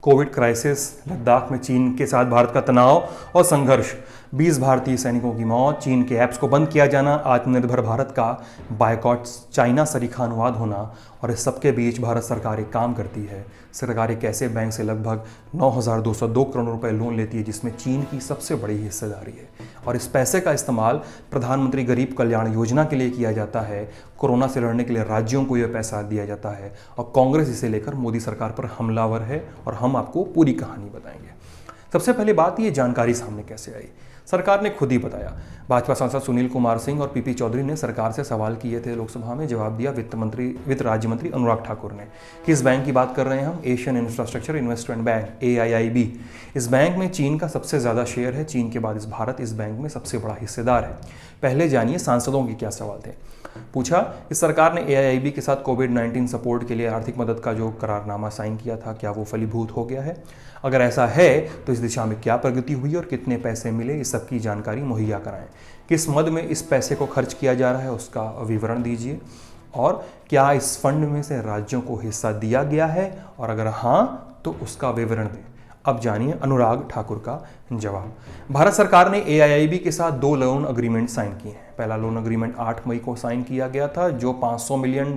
Covid crisis, Ladakh में चीन के साथ भारत का तनाव और संघर्ष, 20 भारतीय सैनिकों की मौत, चीन के ऐप्स को बंद किया जाना, आत्मनिर्भर भारत का बायकॉट, चाइना सरीखा अनुवाद होना, और इस सबके बीच भारत सरकार एक काम करती है। सरकार एक ऐसे बैंक से लगभग 9,202 करोड़ रुपए लोन लेती है जिसमें चीन की सबसे बड़ी हिस्सेदारी है, और इस पैसे का इस्तेमाल प्रधानमंत्री गरीब कल्याण योजना के लिए किया जाता है। कोरोना से लड़ने के लिए राज्यों को यह पैसा दिया जाता है, और कांग्रेस इसे लेकर मोदी सरकार पर हमलावर है, और हम आपको पूरी कहानी बताएंगे। सबसे पहले बात, ये जानकारी सामने कैसे आई? सरकार ने खुद ही बताया। भाजपा सांसद सुनील कुमार सिंह और पीपी चौधरी ने सरकार से सवाल किए थे लोकसभा में। जवाब दिया वित्त राज्य मंत्री अनुराग ठाकुर ने। किस बैंक की बात कर रहे हैं हम? Asian infrastructure investment bank, AIIB। इस बैंक में चीन का सबसे ज्यादा शेयर है। चीन के बाद भारत इस बैंक में सबसे बड़ा हिस्सेदार है। पहले जानिए सांसदों के क्या सवाल थे। पूछा, इस सरकार ने AIIB के साथ कोविड-19 सपोर्ट के लिए आर्थिक मदद का जो करारनामा साइन किया था, क्या वो फलीभूत हो गया है? अगर ऐसा है तो इस दिशा में क्या प्रगति हुई और कितने पैसे मिले, इस सब की जानकारी मुहैया कराएं। किस मद में इस पैसे को खर्च किया जा रहा है, उसका विवरण दीजिए। और क्या इस फंड में से राज्यों को हिस्सा दिया गया है, और अगर हाँ तो उसका विवरण दें। अब जानिए अनुराग ठाकुर का जवाब। भारत सरकार ने AIIB के साथ 2 लोन अग्रीमेंट साइन किए हैं। पहला लोन अग्रीमेंट 8 मई को साइन किया गया था, जो $500 मिलियन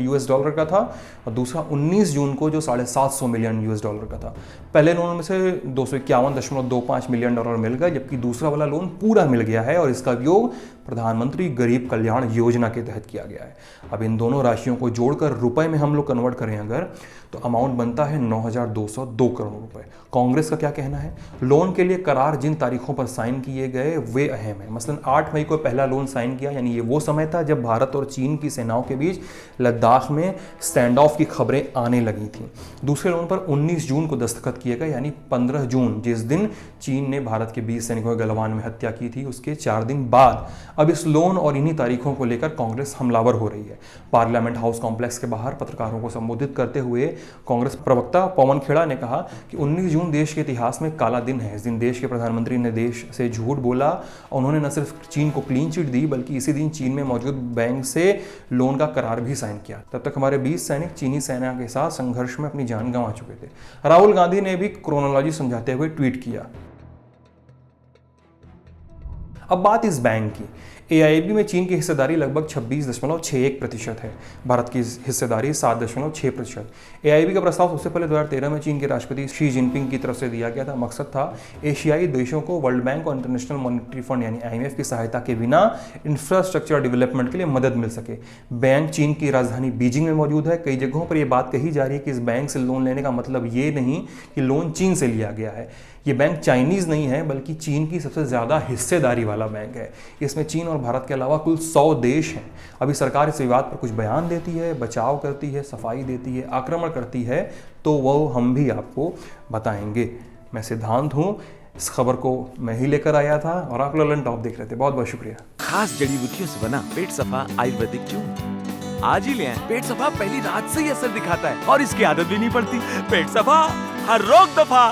का था, और दूसरा 19 जून को, जो $750 मिलियन का था। पहले लोन में से $251.25 मिलियन मिल गए, जबकि दूसरा वाला लोन पूरा मिल गया है, और इसका उपयोग प्रधानमंत्री गरीब कल्याण योजना के तहत किया गया है। अब इन दोनों राशियों को जोड़कर रुपए में हम लोग कन्वर्ट करें अगर, तो अमाउंट बनता है 9,202 करोड़ रुपए। कांग्रेस का क्या कहना है? लोन के लिए करार जिन तारीखों पर साइन किए गए वे अहम है। मसलन 8 मई को पहला लोन साइन किया, यानी ये वो समय था जब भारत और चीन की सेनाओं के बीच लद्दाख में स्टैंड ऑफ की खबरें आने लगी थी। दूसरे लोन पर 19 जून को दस्तखत किए गए, यानी 15 जून, जिस दिन चीन ने भारत के 20 सैनिकों की गलवान में हत्या की थी, उसके 4 दिन बाद। अब इस लोन और इन्हीं तारीखों को लेकर कांग्रेस हमलावर हो रही है। पार्लियामेंट हाउस कॉम्प्लेक्स के बाहर पत्रकारों को संबोधित करते हुए कांग्रेस प्रवक्ता पवन खेड़ा ने कहा कि 19 जून देश के इतिहास में काला दिन है। इस दिन देश के प्रधानमंत्री ने देश से झूठ बोला। उन्होंने न सिर्फ चीन को क्लीन चिट दी, बल्कि इसी दिन चीन में मौजूद बैंक से लोन का करार भी साइन किया। तब तक हमारे 20 सैनिक चीनी सेना के साथ संघर्ष में अपनी जान गंवा चुके थे। राहुल गांधी ने भी क्रोनोलॉजी समझाते हुए ट्वीट किया। अब बात इस बैंक की। AIIB में चीन की हिस्सेदारी लगभग 26.61% है। भारत की हिस्सेदारी 7.6%। AIIB का प्रस्ताव सबसे पहले 2013 में चीन के राष्ट्रपति शी जिनपिंग की तरफ से दिया गया था। मकसद था एशियाई देशों को वर्ल्ड बैंक और इंटरनेशनल मॉनेटरी फंड यानी IMF की सहायता के बिना इंफ्रास्ट्रक्चर डेवलपमेंट के लिए मदद मिल सके। बैंक चीन की राजधानी बीजिंग में मौजूद है। कई जगहों पर यह बात कही जा रही है कि इस बैंक से लोन लेने का मतलब ये नहीं कि लोन चीन से लिया गया है। ये बैंक चाइनीज नहीं है, बल्कि चीन की सबसे ज्यादा हिस्सेदारी वाला बैंक है। इसमें चीन और भारत के अलावा कुल 100 देश हैं। अभी सरकार इस विवाद पर कुछ बयान देती है, बचाव करती है, सफाई देती है, आक्रमण करती है, तो वो हम भी आपको बताएंगे। मैं सिद्धांत हूँ, इस खबर को मैं ही लेकर आया था, और आप ललन टॉप देख रहे थे। बहुत बहुत शुक्रिया। खास जड़ी बूटियों से बना पेट सफा आयुर्वेदिक चूर्ण आज ही ले आएं। पेट सफा पहली रात से ही असर दिखाता है, और इसकी आदत भी नहीं पड़ती। पेट सफा, हर रोग दफा।